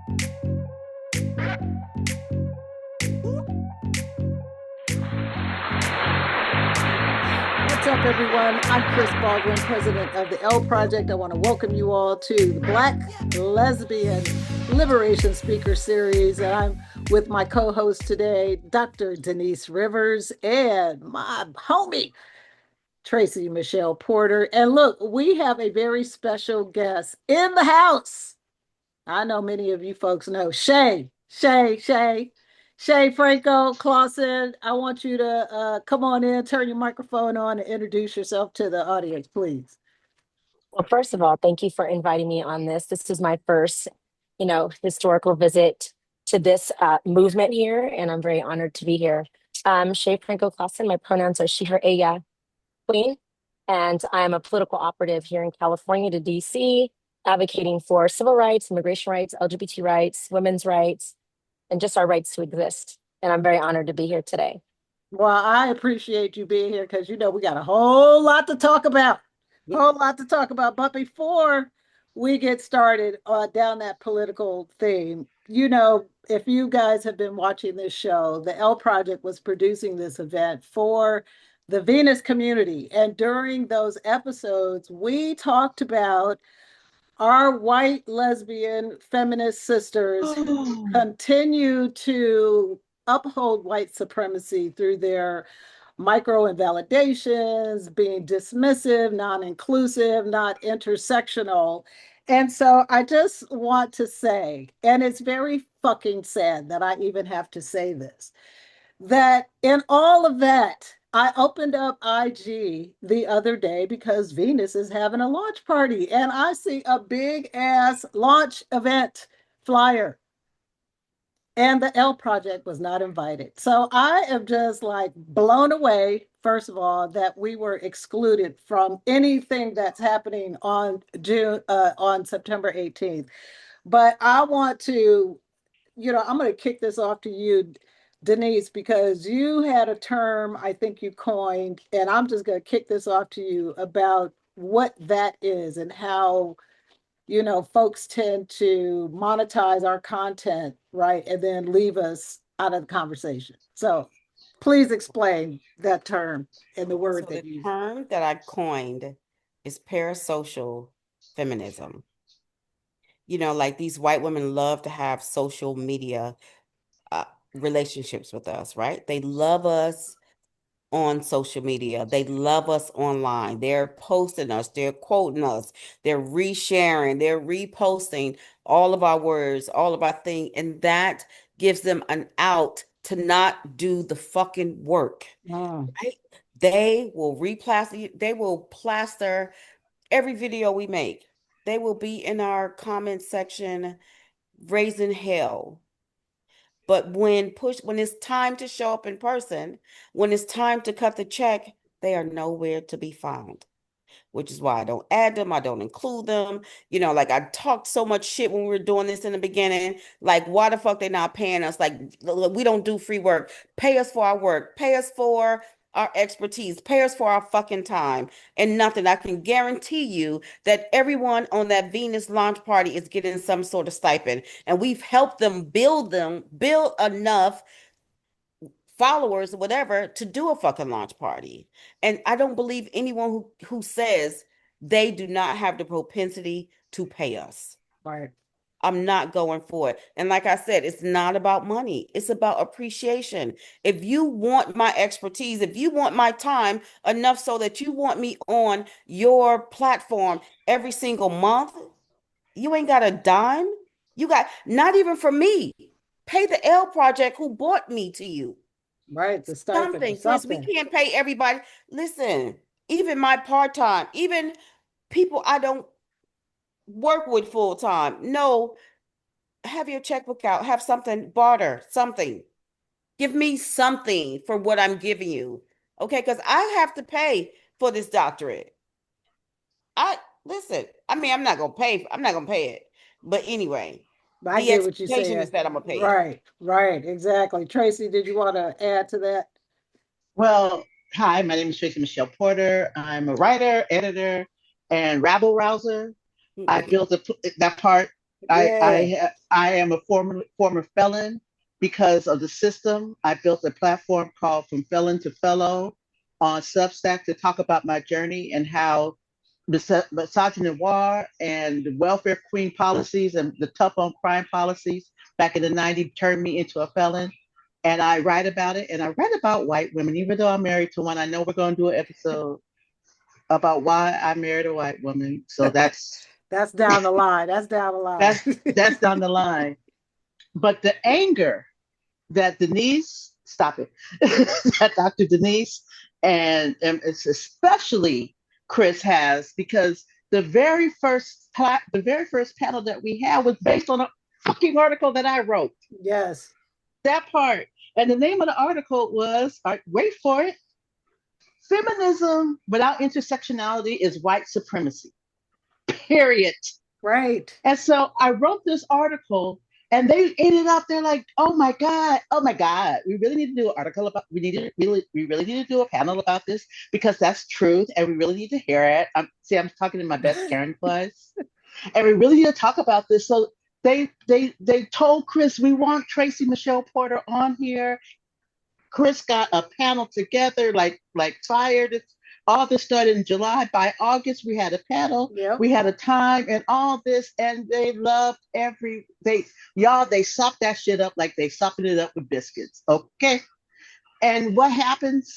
What's up, everyone? I'm Chris Baldwin, president of the L Project. I want to welcome you all to the Black Lesbian Liberation Speaker Series. And I'm with my co-host today, Dr. Denise Rivers, and my homie, Tracy Michelle Porter. And look, we have a very special guest in the house. I know many of you folks know Shay Franco-Clausen. I want you to come on in, turn your microphone on, and introduce yourself to the audience, please. Well, first of all, thank you for inviting me on this. This is my first, historical visit to this movement here, and I'm very honored to be here. Shay Franco-Clausen, my pronouns are she, her, ella, queen, and I'm a political operative here in California to DC, advocating for civil rights, immigration rights, LGBT rights, women's rights, and just our rights to exist. And I'm very honored to be here today. Well, I appreciate you being here because, we got a whole lot to talk about. But before we get started down that political theme, if you guys have been watching this show, the L Project was producing this event for the Venus community. And during those episodes, we talked about our white lesbian feminist sisters who continue to uphold white supremacy through their micro invalidations, being dismissive, non-inclusive, not intersectional. And so I just want to say, and it's very fucking sad that I even have to say this, that in all of that, I opened up IG the other day because Venus is having a launch party and I see a big ass launch event flyer. And the L Project was not invited. So I am just like blown away, first of all, that we were excluded from anything that's happening on September 18th. But I want to, I'm going to kick this off to you, Denise, because you had a term I think you coined, and I'm just going to kick this off to you about what that is and how folks tend to monetize our content, right? And then leave us out of the conversation. So please explain that term and the word that you. The term that I coined is parasocial feminism. Like these white women love to have social media relationships with us, right? They love us on social media. They love us online. They're posting us, they're quoting us, they're resharing, they're reposting all of our words, all of our things, and that gives them an out to not do the fucking work. Right? They will plaster every video we make. They will be in our comment section raising hell. But when it's time to show up in person, when it's time to cut the check, they are nowhere to be found, which is why I don't add them. I don't include them. Like I talked so much shit when we were doing this in the beginning. Like, why the fuck they not paying us? Like, we don't do free work. Pay us for our work. Pay us for our expertise, pay us for our fucking time and nothing. I can guarantee you that everyone on that Venus launch party is getting some sort of stipend, and we've helped them build enough followers or whatever to do a fucking launch party. And I don't believe anyone who says they do not have the propensity to pay us. Right. I'm not going for it. And like I said, it's not about money. It's about appreciation. If you want my expertise, if you want my time enough so that you want me on your platform every single month, you ain't got a dime. You got not even for me. Pay the L Project who brought me to you. Right. The something. Chris, we can't pay everybody. Listen, even my part-time, even people I don't work with full time. No, have your checkbook out, have something, barter something. Give me something for what I'm giving you. Okay, because I have to pay for this doctorate. Listen, I mean, I'm not gonna pay it. But anyway, I get what you're saying. Is that I'm gonna pay it. Right, exactly. Tracy, did you want to add to that? Well, hi, my name is Tracy Michelle Porter. I'm a writer, editor, and rabble rouser. I built that part Yeah. I am a former felon because of the system. I built a platform called From Felon to Fellow on Substack to talk about my journey and how misogynoir and the welfare queen policies and the tough on crime policies back in the 90s turned me into a felon. And I write about it. And I write about white women, even though I'm married to one. I know we're going to do an episode about why I married a white woman. So That's down the line. That's down the line. that's that's down the line. But the anger that Denise, stop it, that Dr. Denise and it's especially Chris has, because the very first panel that we had was based on a fucking article that I wrote. Yes. That part. And the name of the article was, wait for it, Feminism Without Intersectionality is White Supremacy. Period. Right. And so I wrote this article and they ate it up. They're like, oh my God, we really need to do an article about, we really need to do a panel about this because that's truth and we really need to hear it. I'm talking in my best Karen voice. And we really need to talk about this. So they told Chris, we want Tracy Michelle Porter on here. Chris got a panel together, like fired. All this started in July. By August, we had a panel, Yep. we had a time, and all this, and they loved they sopped that shit up like they sopping it up with biscuits. Okay. And what happens?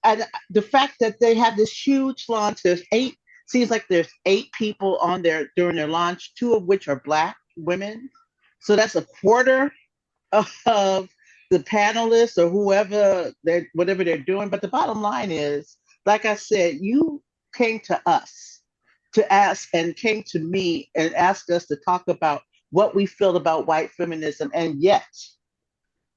And the fact that they have this huge launch, seems like there's 8 people on there during their launch, 2 of which are Black women. So that's a quarter of the panelists or whatever they're doing. But the bottom line is, like I said, you came to us to ask and came to me and asked us to talk about what we feel about white feminism. And yet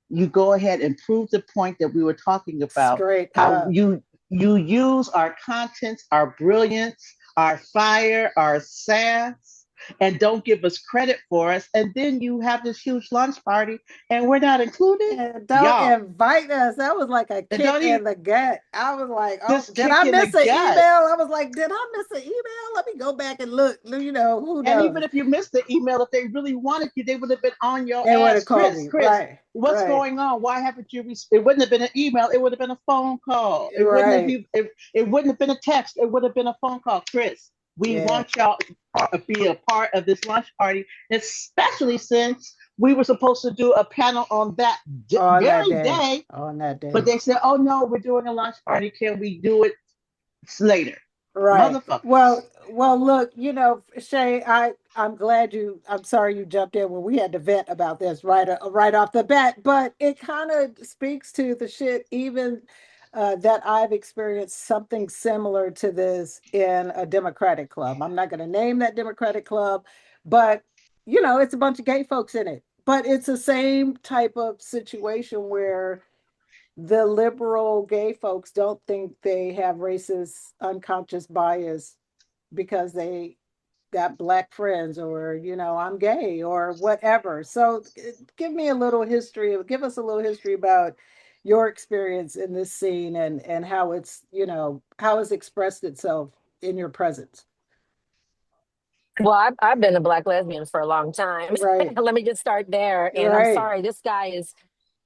you go ahead and prove the point that we were talking about, Straight how up. you use our contents, our brilliance, our fire, our sass, and don't give us credit for us. And then you have this huge lunch party and we're not included. And don't Y'all, invite us. That was like a and kick don't even in the gut. I was like, oh, this did kick I in the miss an email? gut. I was like, did I miss an email? Let me go back and look. You know, who And knows? even if you missed the email, if they really wanted you, they would have been on your They would have ass. called Chris, me. Chris, Right. what's Right. going on? Why haven't you? It wouldn't have been an email. It would have been a phone call. It wouldn't have Right. you. It wouldn't have been a text. It would have been a phone call. Chris, we Yeah. want y'all to be a part of this lunch party, especially since we were supposed to do a panel on that On that very day. day. On that day. But they said, "Oh no, we're doing a lunch party. Can we do it later?" Right. Motherfuckers. Well, look, you know, Shay, I'm sorry you jumped in when we had to vent about this right off the bat, but it kind of speaks to the shit even that I've experienced something similar to this in a Democratic club. I'm not going to name that Democratic club, but you know, it's a bunch of gay folks in it. But it's the same type of situation where the liberal gay folks don't think they have racist unconscious bias because they got Black friends, or you know, I'm gay or whatever. So give us a little history about your experience in this scene and how it's, you know, how it's expressed itself in your presence. Well, I've been a Black lesbian for a long time. Right. Let me just start there. And I'm Right. sorry, this guy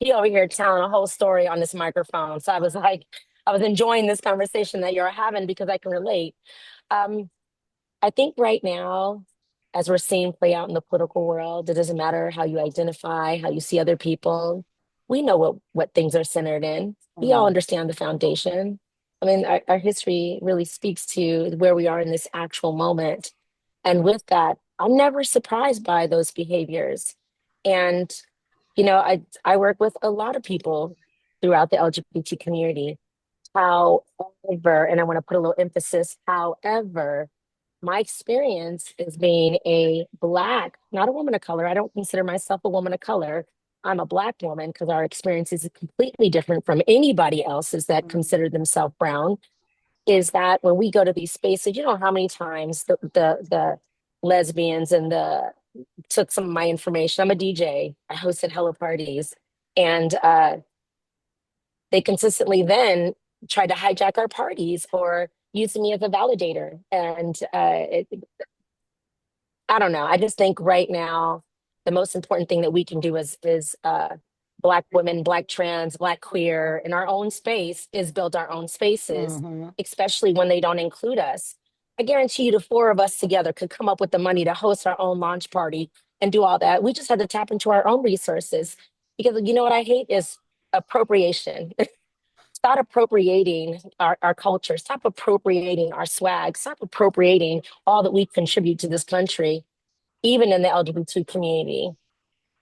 he over here telling a whole story on this microphone. So I was like, I was enjoying this conversation that you're having because I can relate. Um, I think right now, as we're seeing play out in the political world, it doesn't matter how you identify, how you see other people. We know what things are centered in. We all Mhm. understand the foundation. I mean, our history really speaks to where we are in this actual moment. And with that, I'm never surprised by those behaviors. And, you know, I work with a lot of people throughout the LGBT community. However, and I want to put a little emphasis, however, my experience is being a Black, not a woman of color. I don't consider myself a woman of color. I'm a Black woman because our experience is completely different from anybody else's that Mhm. consider themselves brown. Is that when we go to these spaces, you know how many times the lesbians and the took some of my information. I'm a DJ. I hosted hella parties, and they consistently then tried to hijack our parties or use me as a validator. And I don't know. I just think right now the most important thing that we can do is Black women, Black trans, Black queer in our own space is build our own spaces, Mhm. especially when they don't include us. I guarantee you the four of us together could come up with the money to host our own launch party and do all that. We just had to tap into our own resources because you know what I hate is appropriation. Stop appropriating our culture, stop appropriating our swag, stop appropriating all that we contribute to this country, even in the LGBT community.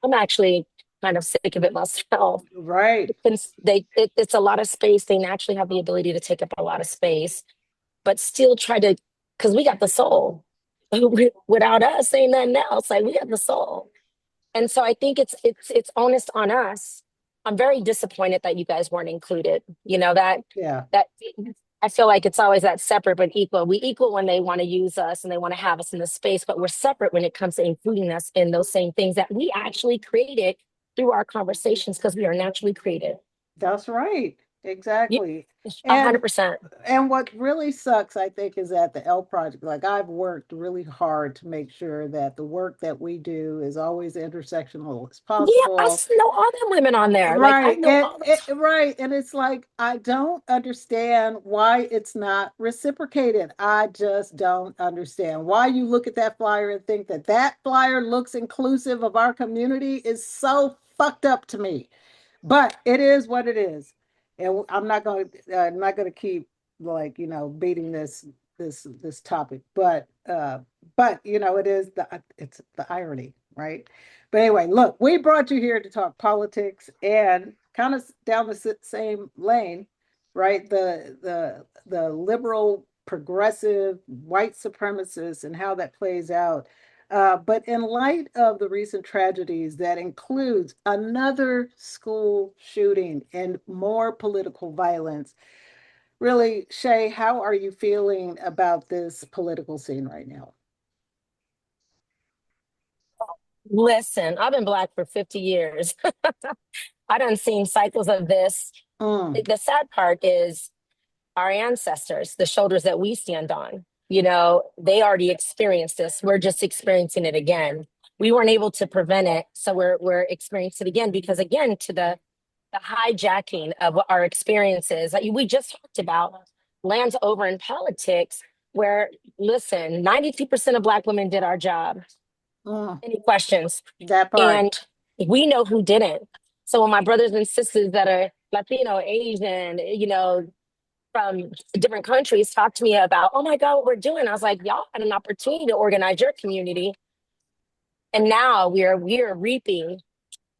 I'm actually kind of sick of it myself. Right. Since it's a lot of space, they naturally have the ability to take up a lot of space, but still try to, because we got the soul. Without us saying nothing else, like we got the soul. And so I think it's honest on us. I'm very disappointed that you guys weren't included. You know, Yeah. that I feel like it's always that separate but equal. We equal when they want to use us and they want to have us in the space, but we're separate when it comes to including us in those same things that we actually created through our conversations because we are naturally creative. That's right. Yeah, Exactly. a And hundred percent. what really sucks, I think, is that the L Project, like I've worked really hard to make sure that the work that we do is always intersectional as Yeah, possible. know all them women on there. Like I Right. know all the Right. And it's like, I don't understand why it's not reciprocated. I just don't understand why you look at that flyer and think that that flyer looks inclusive of our community is so fucked up to me. But it is what it is. And I'm not going to keep like, beating this topic, but it is it's the irony, right? But anyway, look, we brought you here to talk politics and kind of down the same lane, right? The liberal, progressive, white supremacists and how that plays out. But in light of the recent tragedies that includes another school shooting and more political violence, really, Shay, how are you feeling about this political scene right now? listen, I've been Black for 50 years. I done seen cycles of this. Mm, The sad part is our ancestors, the shoulders that we stand on, they already experienced this. We're just experiencing it again. We weren't able to prevent it, so we're experiencing it again because again, to the hijacking of our experiences that we just talked about lands over in politics where listen, 92% of Black women did our job. mm, Any questions? that part. And we know who didn't. So when my brothers and sisters that are Latino, Asian, from different countries talk to me about, oh my God, what we're doing. I was like, y'all had an opportunity to organize your community. And now we are reaping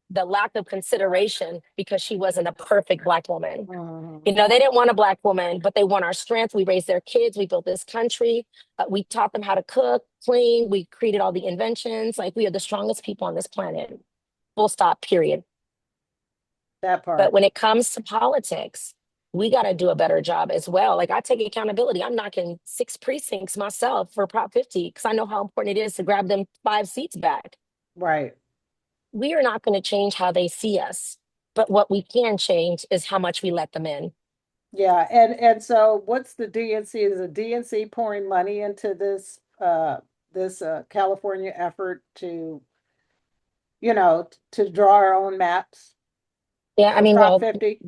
the lack of consideration because she wasn't a perfect Black woman. Mhm. They didn't want a Black woman, but they want our strength. We raised their kids. We built this country. We taught them how to cook, clean. We created all the inventions. Like we are the strongest people on this planet. Full stop, period. That But part. when it comes to politics, we got to do a better job as well. Like I take accountability. I'm knocking 6 precincts myself for Prop 50 because I know how important it is to grab them 5 seats back. Right. We are not going to change how they see us. But what we can change is how much we let them in. Yeah. And so what's the DNC? Is the DNC pouring money into this California effort to, to draw our own maps Yeah, I for mean, Prop well, 50?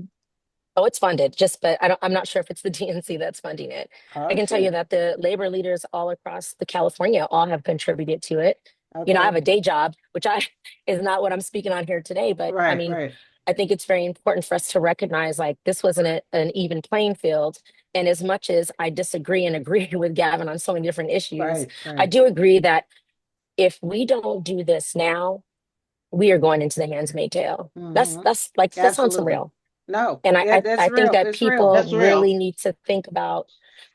oh, it's funded, but I'm not sure if it's the DNC that's funding it. I Oh can tell you shit. that the labor leaders all across the California all have contributed to it. I Okay. have a day job, which I is not what I'm speaking on here today, but I Right, mean, right, I think it's very important for us to recognize like this wasn't an even playing field. And as much as I disagree and agree with Gavin on so many different issues, right, I right. do agree that if we don't do this now, we are going into the handsmaid tale. That's Hmm. that's like that's on some Absolutely. real. No, And that's I think real. that It's real. people That's real. really need to think about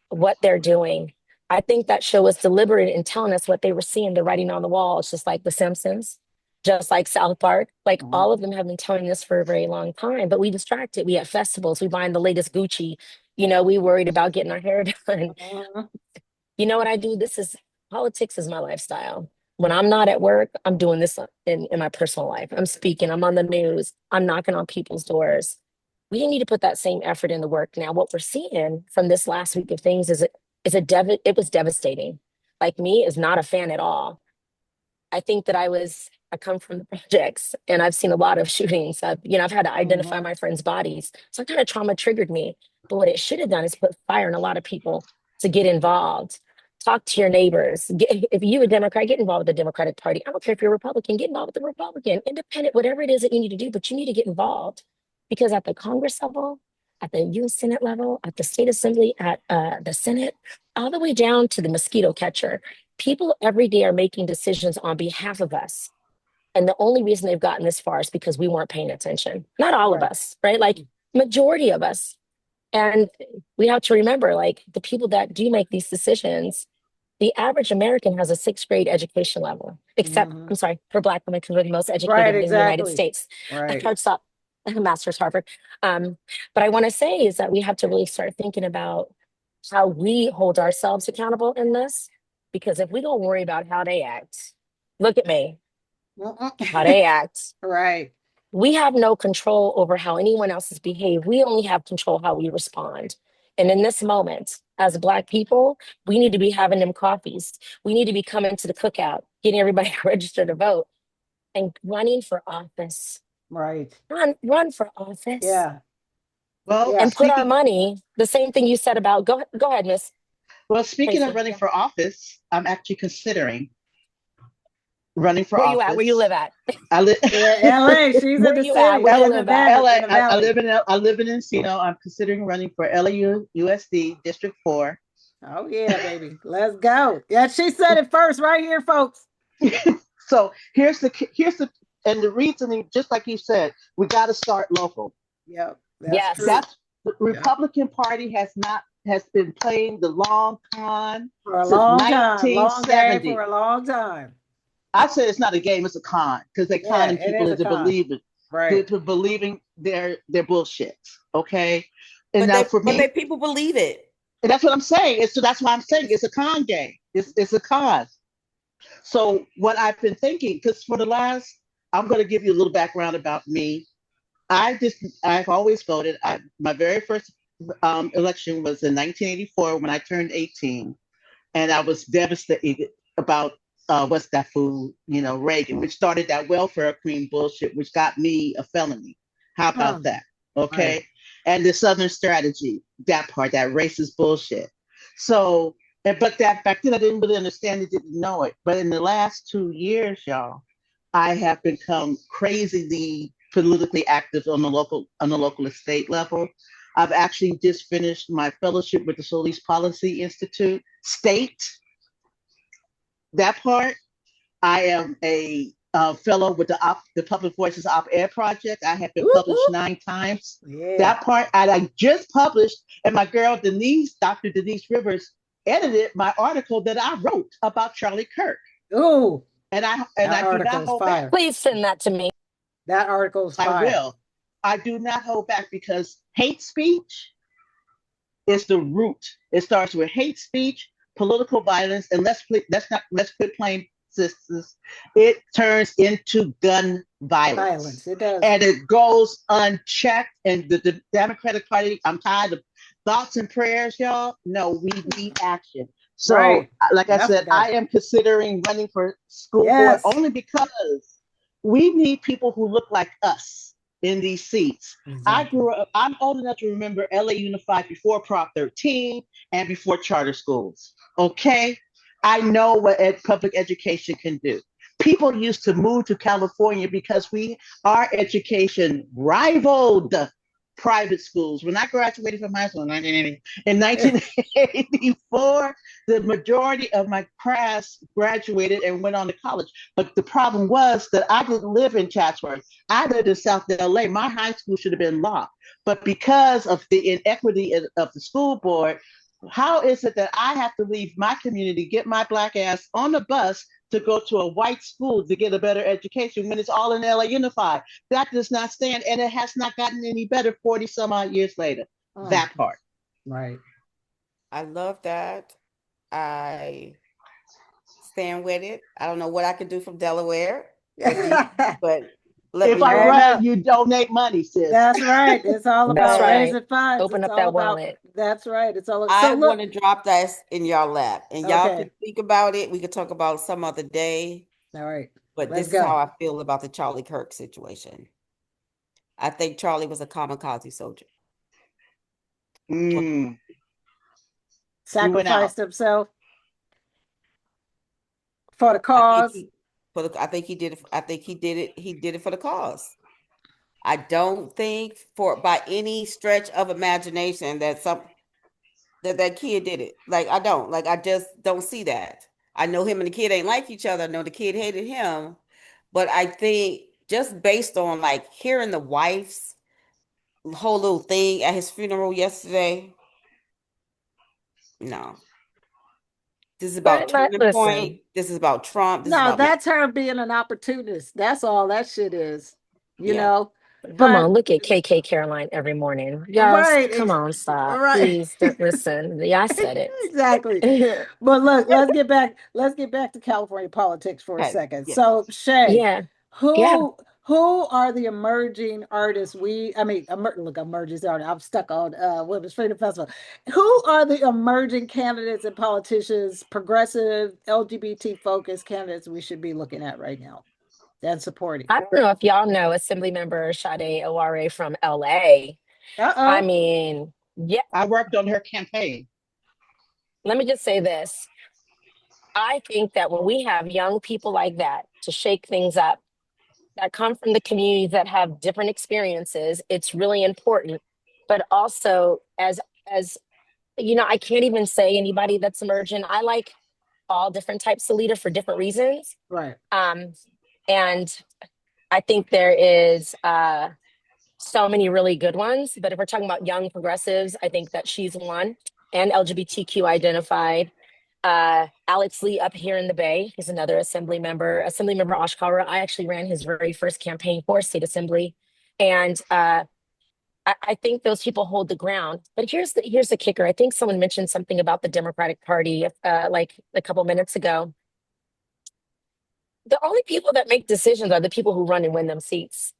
what they're doing. I think that show was deliberate in telling us what they were seeing, the writing on the wall. It's just like The Simpsons, just like South Park. Like Mhm. all of them have been telling this for a very long time, but we distracted. We at festivals, we buying the latest Gucci. We worried about getting our hair done. Mhm. You know what I do? Politics is my lifestyle. When I'm not at work, I'm doing this in my personal life. I'm speaking, I'm on the news, I'm knocking on people's doors. We need to put that same effort into work. Now, what we're seeing from this last week of things it was devastating. Like me is not a fan at all. I think that I come from the projects and I've seen a lot of shootings. I've had to identify my friends' bodies. So kind of trauma triggered me. But what it should have done is put fire in a lot of people to get involved. Talk to your neighbors. If you're a Democrat, get involved with the Democratic Party. I don't care if you're a Republican, get involved with the Republican, independent, whatever it is that you need to do, but you need to get involved. Because at the Congress level, at the US Senate level, at the state assembly, at the Senate, all the way down to the mosquito catcher, people every day are making decisions on behalf of us. And the only reason they've gotten this far is because we weren't paying attention. Not all of us, right? Like majority of us. And we have to remember, like the people that do make these decisions, the average American has a sixth grade education level, except, I'm sorry, for Black women, because we're the most educated in the United States. Right. Hard stop, master's Harvard. But I want to say is that we have to really start thinking about how we hold ourselves accountable in this. Because if we don't worry about how they act, look at me, how they act. Right. We have no control over how anyone else is behaved. We only have control how we respond. And in this moment, as Black people, we need to be having them coffees. We need to be coming to the cookout, getting everybody registered to vote and running for office. Right. Run for office. Yeah. Well, Yeah. And put our money, the same thing you said about, go ahead, Miss. well, speaking Tracy. of running for office, I'm actually considering running for Where office. you at? Where you live at? I live LA. She's in Where the you city. at? Where We're you in live Nevada. at? LA. In the valley. I live in Encino. I'm considering running for LAUSD District 4. Oh yeah, baby. Let's go. Yeah, she said it first right here, folks. So here's and the reasoning, just like you said, we got to start local. Yep. That's Yes. true. That's the Republican Party has been playing the long con For a since long time. Long game 1970. for a long time. I say it's not a game, it's a con, because they're Yeah, conning it people is a into con. believing Right. to believing their bullshit. Okay. And But now they, for me, people believe it. and that's what I'm saying. So that's why I'm saying it's a con game. It's a con. So what I've been thinking, because I'm going to give you a little background about me. I've always voted. My very first election was in 1984 when I turned 18, and I was devastated about what's that fool, Reagan, which started that welfare queen bullshit, which got me a felony. How about that? Okay. Right. And the Southern strategy, that part, that racist bullshit. So, but that back then I didn't really understand it, didn't know it. But in the last 2 years, y'all, I have become crazily politically active on the local and state level. I've actually just finished my fellowship with the Solis Policy Institute, state. That part. I am a fellow with the Public Voices Op-Ed Project. I have been published 9 times. Yeah. That part, and I just published, and my girl Denise, Dr. Denise Rivers, edited my article that I wrote about Charlie Kirk. Ooh. And I That do not article's hold fire. back. Please send that to me. That article's fire. I will. I do not hold back because hate speech is the root. It starts with hate speech, political violence, and let's quit playing sisters. It turns into gun violence. It does. And it goes unchecked. And the Democratic Party, I'm tired of thoughts and prayers, y'all. No, we need action. So, Right. like I said, Definitely. I am considering running for school Yes. board only because we need people who look like us in these seats. I'm old enough to remember LA Unified before Prop 13 and before charter schools. Okay? I know what public education can do. People used to move to California because our education rivaled private schools. When I graduated from high school in 1984, the majority of my class graduated and went on to college. But the problem was that I didn't live in Chatsworth. I lived in South LA. My high school should have been locked. But because of the inequity of the school board, how is it that I have to leave my community, get my Black ass on the bus to go to a white school to get a better education when it's all in LA Unified? That does not stand, and it has not gotten any better 40 some odd years later. That part. Right. I love that. I stand with it. I don't know what I could do from Delaware, but If I run, you donate money, sis. That's right. It's all about raising funds. Open up that wallet. That's right. It's all. I want to drop that in y'all lap, and y'all Okay. can think about it. We could talk about some other day. All right. But Let's this is how go. I feel about the Charlie Kirk situation. I think Charlie was a kamikaze soldier. Mm, you went out. Sacrificed himself for the I think cause. I think he did it. I think he did it. He did it for the cause. I don't think for by any stretch of imagination that that kid did it. Like I don't. Like I just don't see that. I know him and the kid ain't like each other. I know the kid hated him, but I think just based on like hearing the wife's whole little thing at his funeral yesterday, no. This is about But turning point. listen, This is about Trump. This is No, about me. that's her being an opportunist. That's all that shit is, you Yeah. know. come But on, look at KK Caroline every morning. Y'all, right, come on, stop. right. Please don't listen. Yeah, I said Exactly. it. But look, let's get back to California politics for a Okay. second. Yeah. So Shay, Yeah, yeah. who are the emerging artists look, emerging artists. I'm stuck on Women's Freedom Festival. Who are the emerging candidates and politicians, progressive LGBT focused candidates we should be looking at right now and supporting? I don't know if y'all know Assemblymember Sade Oware from LA. I Uh-oh. mean, yeah, I worked on her campaign. let me just say this. I think that when we have young people like that to shake things up, that come from the communities that have different experiences, it's really important. But also, as you know, I can't even say anybody that's emergent. I like all different types of leader for different reasons. Right. Um, and I think there is so many really good ones. But if we're talking about young progressives, I think that she's one, and LGBTQ identified. Alex Lee up here in the Bay is another assembly member. Assemblymember Oshkara, I actually ran his very first campaign for state assembly. And I think those people hold the ground. But here's the kicker. I think someone mentioned something about the Democratic Party like a couple minutes ago. The only people that make decisions are the people who run and win them seats.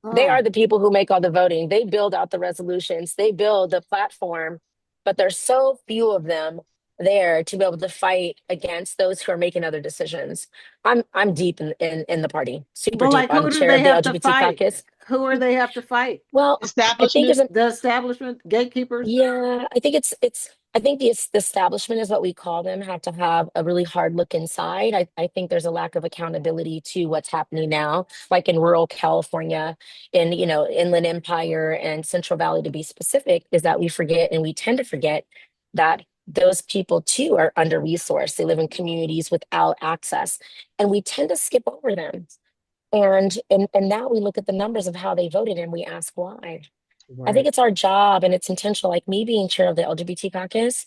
They Mm. are the people who make all the voting. They build out the resolutions. They build the platform, but there's so few of them there to be able to fight against those who are making other decisions. I'm deep in the party, super But deep. like, I'm who do chair they of the have to LGBT fight? caucus. Who are they have to fight? Well, I think Establishment. there's a The establishment, gatekeepers. yeah, I think it's I think the establishment is what we call them have to have a really hard look inside. I think there's a lack of accountability to what's happening now, like in rural California, in Inland Empire and Central Valley to be specific, is that we forget and we tend to forget that those people too are under resourced. They live in communities without access, and we tend to skip over them. And now we look at the numbers of how they voted and we ask why. I think Right. it's our job and it's intentional. Like me being chair of the LGBT caucus,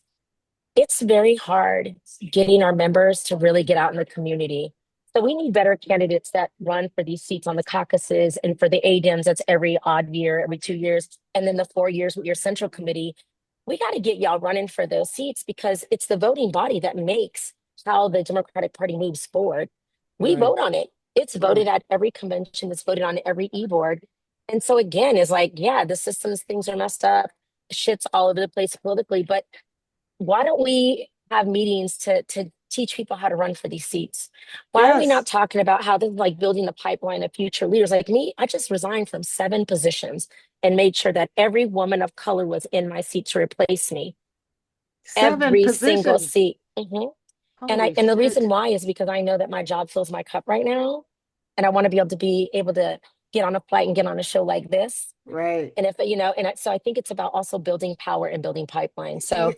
it's very hard getting our members to really get out in the community. So we need better candidates that run for these seats on the caucuses and for the ADEMs. That's every odd year, every 2 years, and then the 4 years with your central committee. We got to get y'all running for those seats because it's the voting body that makes how the Democratic Party moves forward. We Right. vote on it. It's Right. voted at every convention. It's voted on every e-board. And so again, it's like, yeah, the systems, things are messed up. Shit's all over the place politically, but why don't we have meetings to teach people how to run for these seats? Why are we not Yes. talking about how this is like building the pipeline of future leaders? Like me, I just resigned from 7 positions and made sure that every woman of color was in my seat to replace me. Seven Every single positions. seat. And Holy the reason shit. why is because I know that my job fills my cup right now. And I want to be able to get on a flight and get on a show like this. Right. And if so I think it's about also building power and building pipeline. Y- So go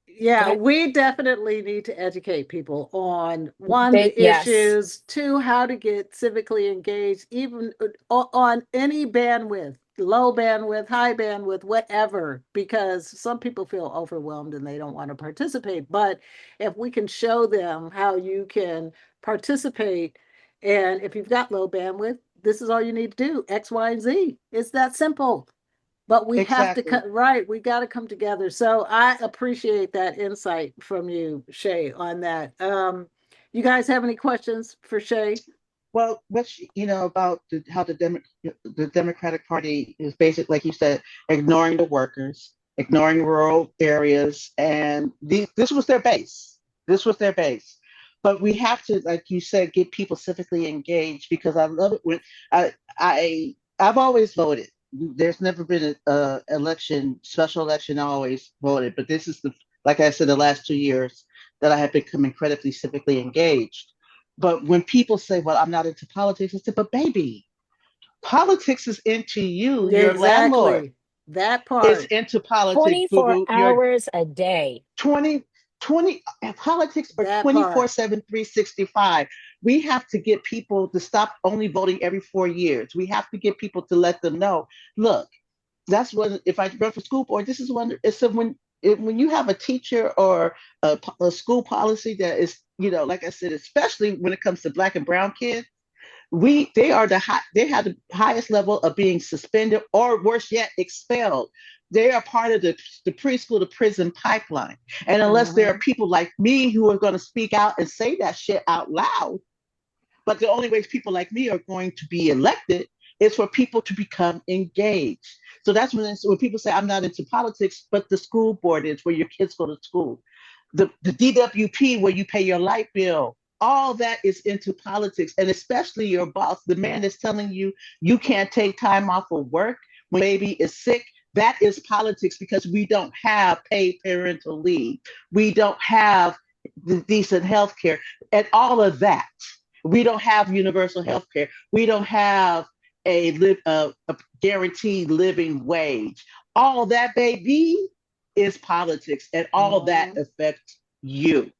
Yeah, ahead. we definitely need to educate people on one, the Yes. issues, two, how to get civically engaged, even on any bandwidth, low bandwidth, high bandwidth, whatever, because some people feel overwhelmed and they don't want to participate. But if we can show them how you can participate, and if you've got low bandwidth, this is all you need to do, X, Y, and Z. It's that simple. But we have to Exactly. cut right. We got to come together. So I appreciate that insight from you, Shay, on that. You guys have any questions for Shay? Well, about how the Democratic Party is basically, like you said, ignoring the workers, ignoring rural areas, and this was their base. This was their base. but we have to, like you said, get people civically engaged, because I love it when I've always voted. There's never been a election, special election. I always voted, but this is like I said, the last 2 years that I have become incredibly civically engaged. But when people say, "Well, I'm not into politics," I said, "But baby, politics is into you. Your landlord Exactly. That is part. into politics, boo 24 boo. Your hours a day. 20, 20 politics are That part. 24/7, 365. We have to get people to stop only voting every 4 years. We have to get people to let them know, look, that's when, if I run for school board, this is when it's when you have a teacher or a school policy that is, like I said, especially when it comes to black and brown kids, they are they have the highest level of being suspended, or worse yet, expelled. They are part of the preschool to prison pipeline. And unless there are Mhm. people like me who are going to speak out and say that shit out loud, but the only ways people like me are going to be elected is for people to become engaged. So that's when people say, I'm not into politics, but the school board is, where your kids go to school. The DWP, where you pay your light bill, all that is into politics. And especially your boss, the man that's telling you you can't take time off of work when baby is sick. That is politics, because we don't have paid parental leave. We don't have the decent health care and all of that. We don't have universal health care. We don't have a guaranteed living wage. All that, baby, is politics, and all that Mhm. affects you.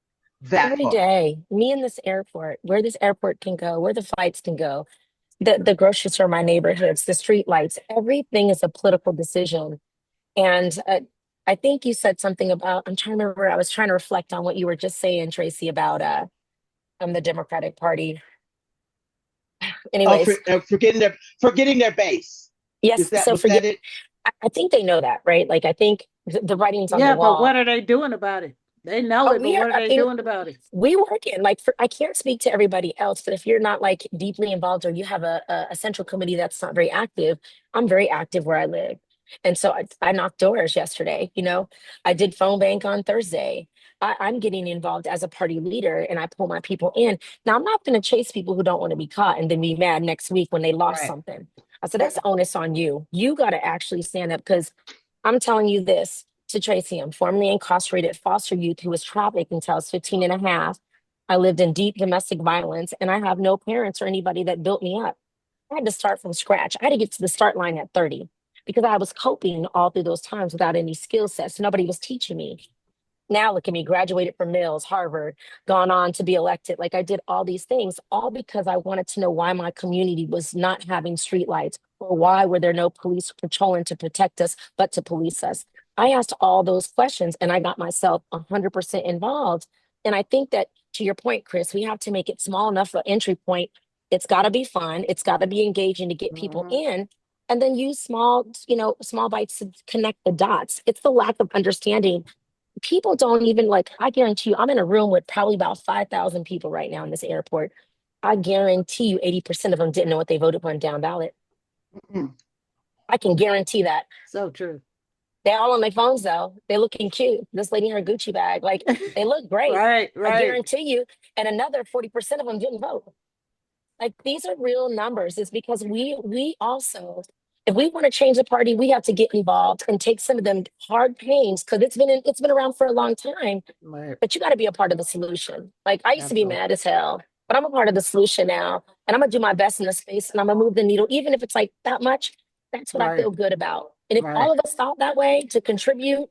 That Every part. day, me in this airport, where this airport can go, where the flights can go, the grocery store, my neighborhoods, the street lights, everything is a political decision. And I think you said something about, I'm trying to remember, I was trying to reflect on what you were just saying, Tracy, about the Democratic Party. Oh, Anyways, forgetting their base. yes, Is that so was that forget, it? I think they know that, right? Like, I think the writing's on the Yeah, but wall. what are they doing about it? They know Oh, it, but we are what are they in, doing about it? we work in, like, I can't speak to everybody else, but if you're not like deeply involved or you have a central committee that's not very active, I'm very active where I live. And so I knocked doors yesterday, I did phone bank on Thursday. I'm getting involved as a party leader and I pull my people in. Now, I'm not going to chase people who don't want to be caught and then be mad next week when they lost Right. something. I said, that's the onus on you. You got to actually stand up because I'm telling you this to Tracy. I'm formerly incarcerated foster youth who was trafficked until I was 15 and a half. I lived in deep domestic violence and I have no parents or anybody that built me up. I had to start from scratch. I had to get to the start line at 30 because I was coping all through those times without any skill sets. Nobody was teaching me. Now look at me, graduated from Mills, Harvard, gone on to be elected. Like I did all these things, all because I wanted to know why my community was not having streetlights or why were there no police patrolling to protect us, but to police us. I asked all those questions and I got myself 100% involved. And I think that to your point, Chris, we have to make it small enough for entry point. It's got to be fun. It's got to be engaging to get people Mhm. in and then use small bites to connect the dots. It's the lack of understanding. People don't even like, I guarantee you, I'm in a room with probably about 5,000 people right now in this airport. I guarantee you 80% of them didn't know what they voted for in down ballot. Mm-mm. I can guarantee that. So true. They're all on their phones though. They're looking cute. This lady in her Gucci bag, like they look great. Right, I right, guarantee you. And another 40% of them didn't vote. Like these are real numbers. It's because we also, if we want to change the party, we have to get involved and take some of them hard pains because it's been around for a long time. right. But you got to be a part of the solution. Like I used to be Absolutely. mad as hell, but I'm a part of the solution now. And I'm gonna do my best in the space and I'm gonna move the needle, even if it's like that much. That's what I Right, feel good about. And if right. all of us thought that way to contribute,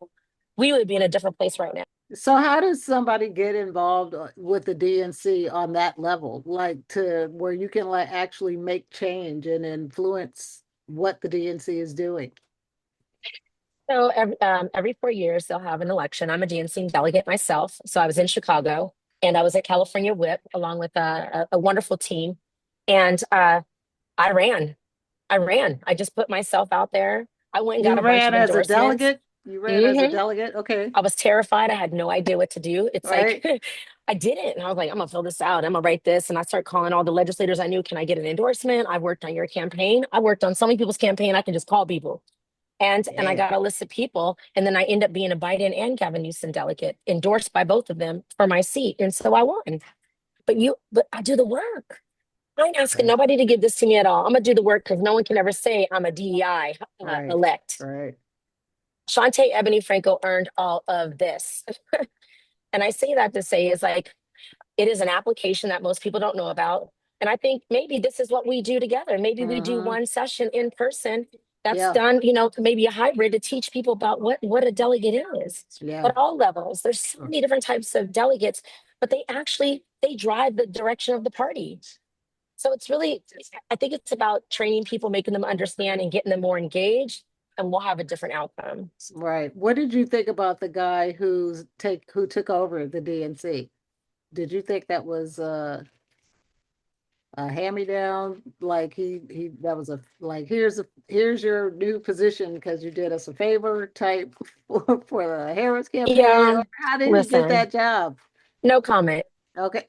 we would be in a different place right now. So how does somebody get involved with the DNC on that level, like to where you can like actually make change and influence what the DNC is doing? So every 4 years they'll have an election. I'm a DNC delegate myself. So I was in Chicago and I was at California Whip along with a wonderful team. And I ran. I ran. I just put myself out there. I went and got You a bunch ran of as a endorsements. delegate? You ran as a hmm delegate? Okay. I was terrified. I had no idea what to do. It's like Right. I did it. And I was like, I'm gonna fill this out. I'm gonna write this. And I started calling all the legislators I knew. Can I get an endorsement? I worked on your campaign. I worked on so many people's campaign. I can just call people. And I Yeah. got a list of people. And then I end up being a Biden and Gavin Newsom delegate, endorsed by both of them for my seat. And so I won. but I do the work. I ain't asking nobody to give this to me at all. I'm gonna do the work because no one can ever say I'm a DEI elect. Right. Shantae Ebony Franco earned all of this. And I say that to say is like, it is an application that most people don't know about. And I think maybe this is what we do together. Maybe we do one session in person that's done, maybe a hybrid to teach people about what a delegate is. Yeah. At all levels. There's so many different types of delegates, but they drive the direction of the party. So it's really, I think it's about training people, making them understand and getting them more engaged, and we'll have a different outcome. Right. What did you think about the guy who took over the DNC? Did you think that was a hand-me-down? Like that was here's your new position because you did us a favor type for the Harris campaign? Yeah. Or how did he get Listen, that job? no comment. Okay.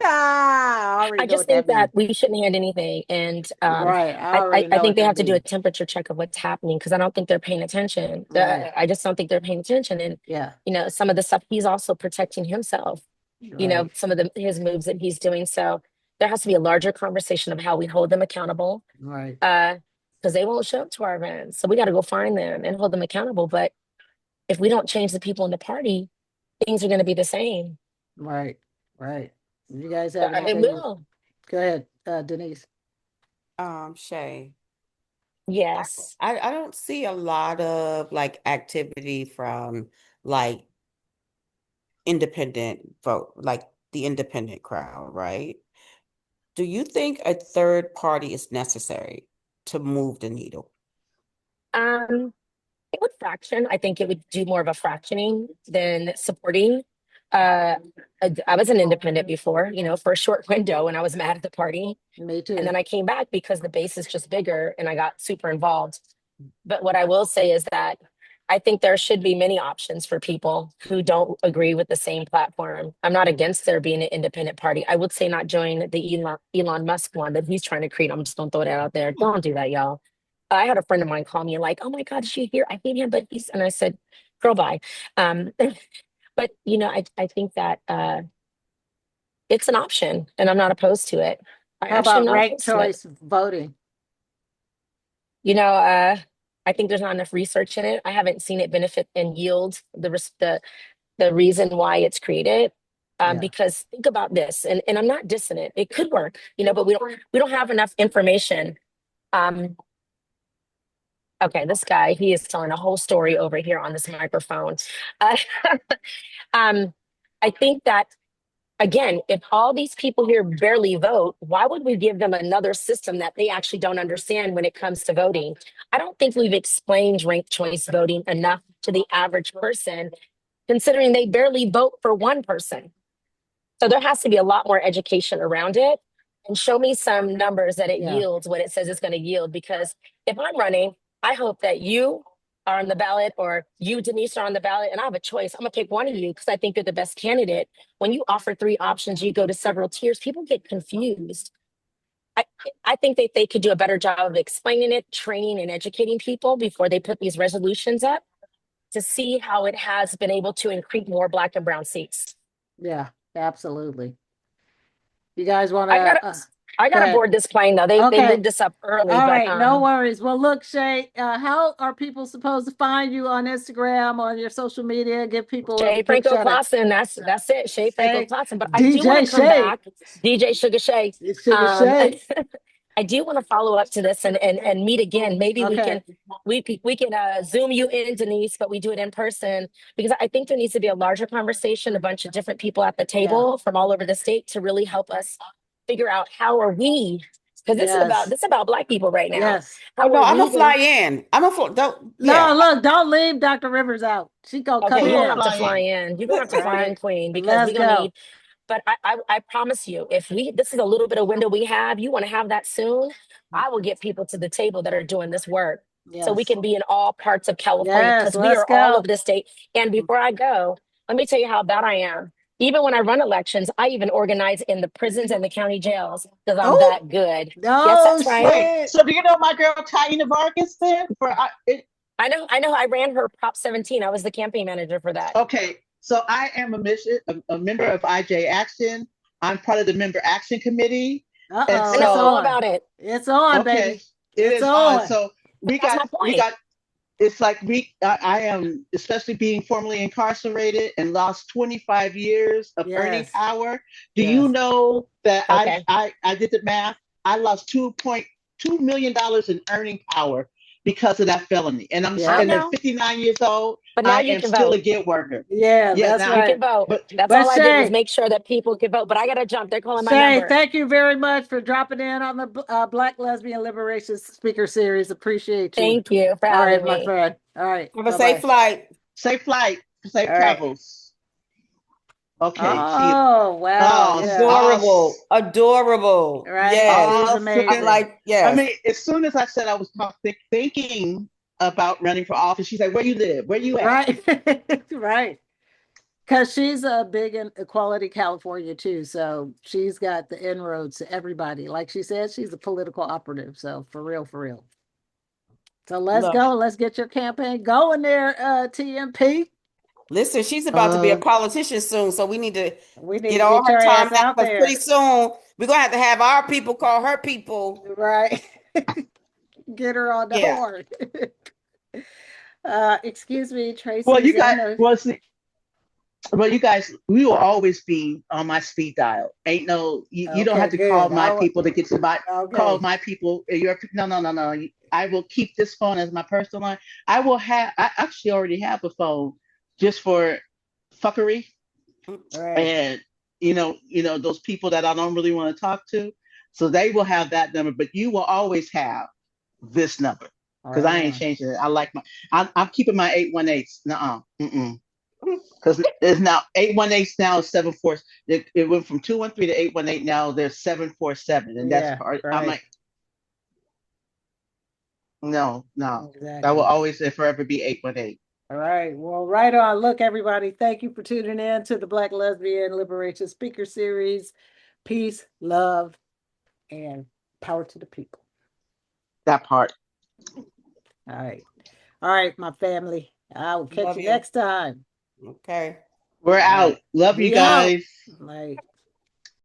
I just think that we shouldn't hand anything. And right. I already know I think what they that have to do a means. temperature check of what's happening because I don't think they're paying attention. Right. I just don't think they're paying attention. And, Yeah. some of the stuff he's also protecting himself, Right. some of his moves that he's doing. So there has to be a larger conversation of how we hold them accountable. Right. Because they won't show up to our events. So we got to go find them and hold them accountable. But if we don't change the people in the party, things are going to be the same. Right. Right. You guys have It anything? will. Go ahead, Denise. Shay. Yes. I don't see a lot of like activity from like independent vote, like the independent crowd, right? Do you think a third party is necessary to move the needle? It would fraction. I think it would do more of a fractioning than supporting. I was an independent before, for a short window, and I was mad at the party. Me too. And then I came back because the base is just bigger and I got super involved. But what I will say is that I think there should be many options for people who don't agree with the same platform. I'm not against there being an independent party. I would say not join the Elon Musk one that he's trying to create. I'm just going to throw that out there. Don't do that, y'all. I had a friend of mine call me like, "Oh my God, is you here? I hate him, but he's," and I said, "Girl, bye." But I think that it's an option, and I'm not opposed to it. How about ranked choice voting? I think there's not enough research in it. I haven't seen it benefit and yield the reason why it's created. Because think about this, and I'm not dissing it. It could work, but we don't have enough information. Okay, this guy, he is telling a whole story over here on this microphone. I think that, again, if all these people here barely vote, why would we give them another system that they actually don't understand when it comes to voting? I don't think we've explained ranked choice voting enough to the average person, considering they barely vote for one person. So there has to be a lot more education around it, and show me some numbers that it yields what it says it's going to yield. Because if I'm running, I hope that you are on the ballot, or you, Denise, are on the ballot, and I have a choice. I'm gonna pick one of you because I think you're the best candidate. When you offer 3 options, you go to several tiers, people get confused. I think that they could do a better job of explaining it, training and educating people before they put these resolutions up, to see how it has been able to increase more Black and brown seats. Yeah, absolutely. You guys want to? I gotta board this plane though. They moved this up early. All right, no worries. Well, look, Shay, how are people supposed to find you on Instagram, on your social media? Give people Shay Franco-Clausen. That's it. Shay Franco-Clausen. But I do want to come back. DJ Sugar Shay. I do want to follow up to this and meet again. Maybe we can Zoom you in, Denise, but we do it in person, because I think there needs to be a larger conversation, a bunch of different people at the table from all over the state to really help us figure out how are we, because this is about Black people right now. Yes. I'm gonna fly in. Don't leave Dr. Rivers out. She gonna come in. You're gonna have to fly in. You're gonna have to fly in, Queen, because we're gonna need. But I promise you, if this is a little bit of window we have, you want to have that soon, I will get people to the table that are doing this work. So we can be in all parts of California, because we are all over the state. And before I go, let me tell you how bad I am. Even when I run elections, I even organize in the prisons and the county jails, because I'm that good. Yes, that's right. Wait, so do you know my girl Taina Vargas then? I know. I ran her Prop 17. I was the campaign manager for that. Okay, so I am a member of IJ Action. I'm part of the member action committee. And Uh-oh, I it's know all on. about it. It's on, okay, baby. it It's is on. on. So That's my we point. got it's like I am, especially being formerly incarcerated and lost 25 years of earning Yes. power. Do you Yes. know that Okay. I did the math? I lost $2.2 million in earning power because of that felony. And I Yeah. and at know. 59 years old, But now I you am can still a vote. gig worker. Yeah, Yeah, that's now, You can right. vote. but That's But all I did was Shay, make sure that people could vote. But I gotta jump. They're calling my Shay, number. thank you very much for dropping in on the Black Lesbian Liberation Speaker Series. Appreciate you. Thank you for All right, having my me. friend. All right. Have a safe Bye-bye. flight. safe flight, safe All right. travels. Okay, she Oh, wow. oh Yeah. Adorable. Adorable. Right. She's Yes. oh I amazing. like, I yes. mean, as soon as I said I was thinking about running for office, she's like, "Where you live? Where you at?" Right. Right. Because she's a big in Equality California too. So she's got the inroads to everybody. Like she said, she's a political operative. So for real, for real. So let's Look, go. Let's get your campaign going there, TMP. listen, she's about to be a Uh, politician soon, so we need to We need get to all get her your time ass now out because pretty there. soon we're gonna have our people call her people. Right. Get her on the Yeah. horn. Excuse me, well, Tracy's you guys, in the well, see, well, you guys, we will always be on my speed dial. Ain't no, you don't okay, have to call good. my people to get to my call Okay. my people. No. I will keep this phone as my personal line. I actually already have a phone just for fuckery All right. and those people that I don't really want to talk to. So they will have that number, but you will always have this number because Right I ain't on. changing it. I like I'm keeping my 818s. Nuh-uh. Mm-mm. Because it's now 818 now is 74. It went from 213 to 818. Now there's 747, and that's Yeah, part. I'm right. like, no, no, that will Exactly. always and forever be 818. All right. Well, right on. Look, everybody, thank you for tuning in to the Black Lesbian Liberation Speaker Series. Peace, love, and power to the people. That part. All right. All right, my family. I will catch Love you you. next time. Okay. We're All right. out. Love you We out. guys. Like.